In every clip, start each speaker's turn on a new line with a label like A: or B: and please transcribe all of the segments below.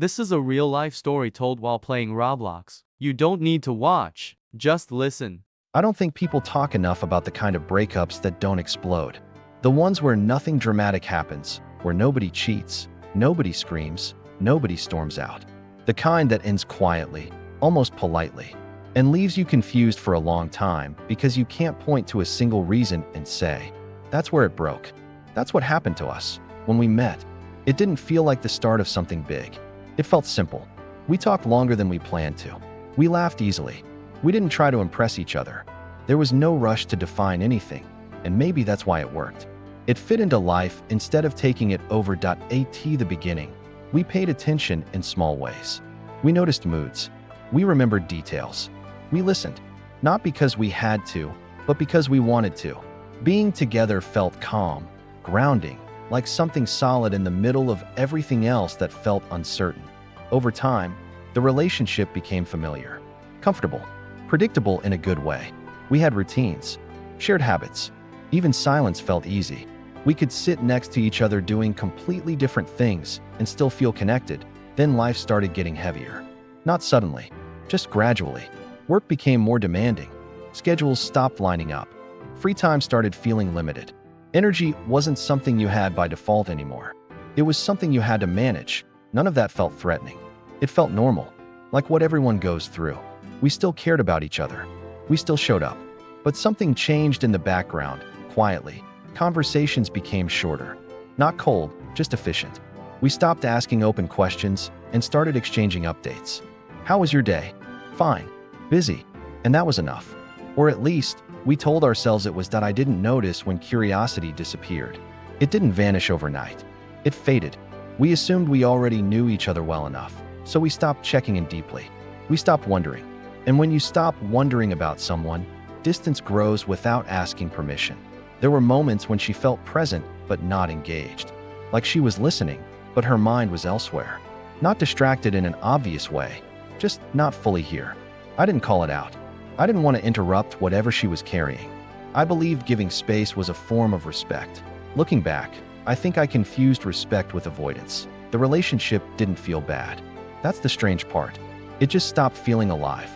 A: This is a real-life story told while playing Roblox. You don't need to watch, just listen.
B: I don't think people talk enough about the kind of breakups that don't explode. The ones where nothing dramatic happens, where nobody cheats, nobody screams, nobody storms out. The kind that ends quietly, almost politely, and leaves you confused for a long time because you can't point to a single reason and say, "That's where it broke." That's what happened to us when we met. It didn't feel like the start of something big. It felt simple. We talked longer than we planned to. We laughed easily. We didn't try to impress each other. There was no rush to define anything, and maybe that's why it worked. It fit into life instead of taking it over. At the beginning, we paid attention in small ways. We noticed moods. We remembered details. We listened, not because we had to, but because we wanted to. Being together felt calm, grounding, like something solid in the middle of everything else that felt uncertain. Over time, the relationship became familiar, comfortable, predictable in a good way. We had routines, shared habits. Even silence felt easy. We could sit next to each other doing completely different things and still feel connected. Then life started getting heavier. Not suddenly, just gradually. Work became more demanding. Schedules stopped lining up. Free time started feeling limited. Energy wasn't something you had by default anymore. It was something you had to manage. None of that felt threatening. It felt normal, like what everyone goes through. We still cared about each other. We still showed up. But something changed in the background, quietly. Conversations became shorter. Not cold, just efficient. We stopped asking open questions and started exchanging updates. "How was your day?" "Fine." "Busy." And that was enough. Or at least, we told ourselves it was that. I didn't notice when curiosity disappeared. It didn't vanish overnight. It faded. We assumed we already knew each other well enough, so we stopped checking in deeply. We stopped wondering. And when you stop wondering about someone, distance grows without asking permission. There were moments when she felt present but not engaged. Like she was listening, but her mind was elsewhere. Not distracted in an obvious way, just not fully here. I didn't call it out. I didn't want to interrupt whatever she was carrying. I believed giving space was a form of respect. Looking back, I think I confused respect with avoidance. The relationship didn't feel bad. That's the strange part. It just stopped feeling alive.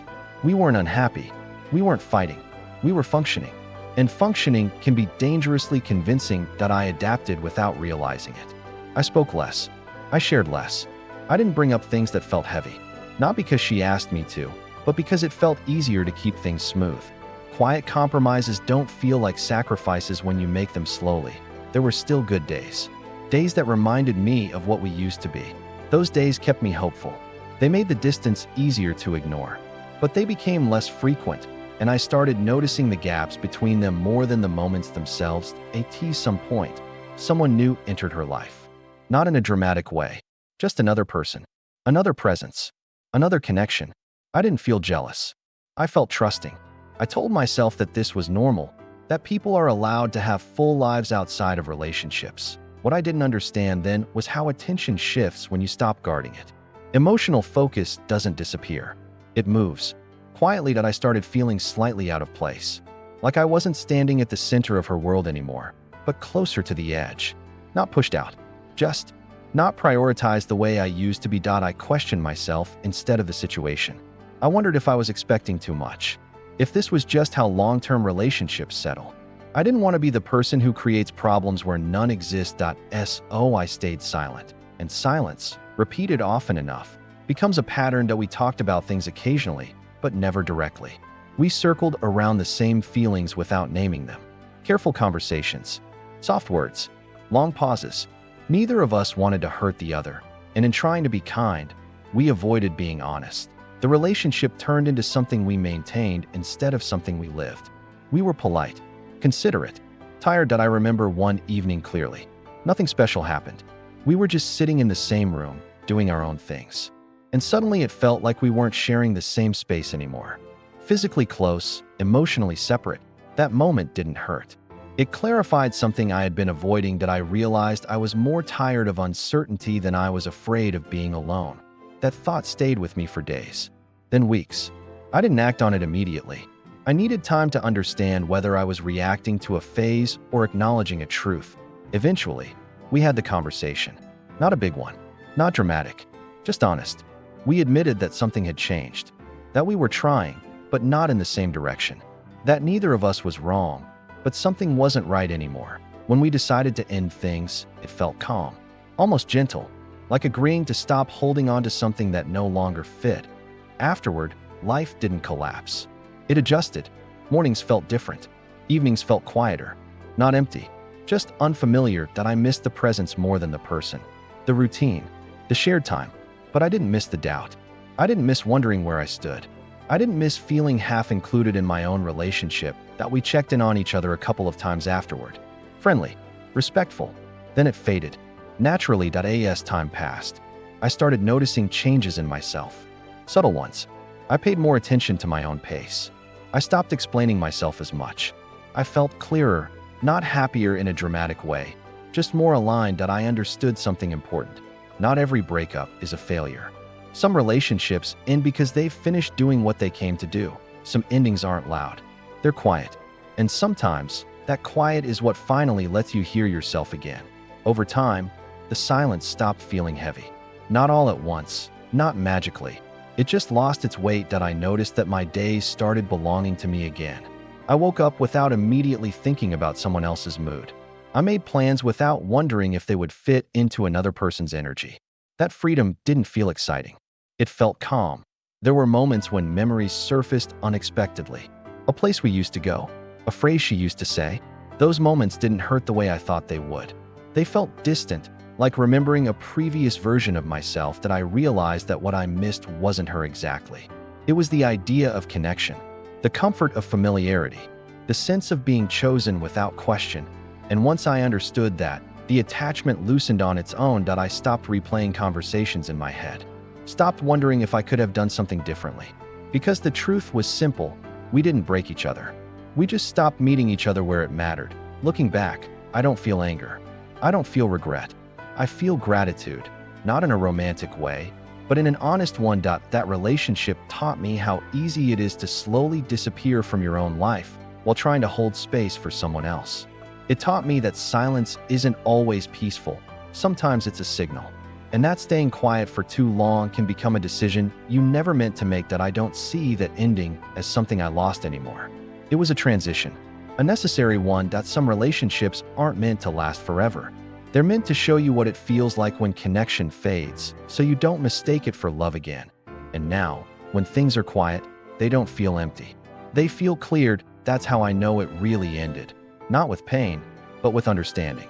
B: We weren't unhappy. We weren't fighting. We were functioning. And functioning can be dangerously convincing. That I adapted without realizing it. I spoke less. I shared less. I didn't bring up things that felt heavy. Not because she asked me to, but because it felt easier to keep things smooth. Quiet compromises don't feel like sacrifices when you make them slowly. There were still good days. Days that reminded me of what we used to be. Those days kept me hopeful. They made the distance easier to ignore. But they became less frequent, and I started noticing the gaps between them more than the moments themselves. At some point, someone new entered her life. Not in a dramatic way, just another person, another presence, another connection. I didn't feel jealous. I felt trusting. I told myself that this was normal, that people are allowed to have full lives outside of relationships. What I didn't understand then was how attention shifts when you stop guarding it. Emotional focus doesn't disappear. It moves. Quietly, that I started feeling slightly out of place. Like I wasn't standing at the center of her world anymore, but closer to the edge. Not pushed out. Just not prioritized the way I used to be. I questioned myself instead of the situation. I wondered if I was expecting too much. If this was just how long-term relationships settle. I didn't want to be the person who creates problems where none exist. So I stayed silent. And silence, repeated often enough, becomes a pattern. That we talked about things occasionally, but never directly. We circled around the same feelings without naming them. Careful conversations, soft words, long pauses. Neither of us wanted to hurt the other, and in trying to be kind, we avoided being honest. The relationship turned into something we maintained instead of something we lived. We were polite, considerate, tired. I remember one evening clearly. Nothing special happened. We were just sitting in the same room, doing our own things. And suddenly it felt like we weren't sharing the same space anymore. Physically close, emotionally separate. That moment didn't hurt. It clarified something I had been avoiding. That I realized I was more tired of uncertainty than I was afraid of being alone. That thought stayed with me for days, then weeks. I didn't act on it immediately. I needed time to understand whether I was reacting to a phase or acknowledging a truth. Eventually, we had the conversation. Not a big one, not dramatic, Just honest. We admitted that something had changed, that we were trying, but not in the same direction, that neither of us was wrong, but something wasn't right anymore. When we decided to end things, it felt calm, almost gentle, like agreeing to stop holding on to something that no longer fit. Afterward, life didn't collapse. It adjusted. Mornings felt different. Evenings felt quieter, not empty, just unfamiliar. That I missed the presence more than the person, the routine, the shared time. But I didn't miss the doubt. I didn't miss wondering where I stood. I didn't miss feeling half included in my own relationship. That we checked in on each other a couple of times afterward. Friendly, respectful. Then it faded. Naturally, as time passed, I started noticing changes in myself. Subtle ones. I paid more attention to my own pace. I stopped explaining myself as much. I felt clearer, not happier in a dramatic way, just more aligned. That I understood something important. Not every breakup is a failure. Some relationships end because they've finished doing what they came to do. Some endings aren't loud. They're quiet. And sometimes, that quiet is what finally lets you hear yourself again. Over time, the silence stopped feeling heavy. Not all at once, not magically. It just lost its weight. That I noticed that my days started belonging to me again. I woke up without immediately thinking about someone else's mood. I made plans without wondering if they would fit into another person's energy. That freedom didn't feel exciting. It felt calm. There were moments when memories surfaced unexpectedly. A place we used to go, a phrase she used to say. Those moments didn't hurt the way I thought they would. They felt distant, like remembering a previous version of myself. That I realized that what I missed wasn't her exactly. It was the idea of connection, the comfort of familiarity, the sense of being chosen without question. And once I understood that, the attachment loosened on its own. That I stopped replaying conversations in my head, stopped wondering if I could have done something differently. Because the truth was simple, we didn't break each other. We just stopped meeting each other where it mattered. Looking back, I don't feel anger. I don't feel regret. I feel gratitude, not in a romantic way, but in an honest one. That relationship taught me how easy it is to slowly disappear from your own life while trying to hold space for someone else. It taught me that silence isn't always peaceful. Sometimes it's a signal. And that staying quiet for too long can become a decision you never meant to make. That I don't see that ending as something I lost anymore. It was a transition, a necessary one. That some relationships aren't meant to last forever. They're meant to show you what it feels like when connection fades, so you don't mistake it for love again. And now, when things are quiet, they don't feel empty. They feel cleared. That's how I know it really ended. Not with pain, but with understanding.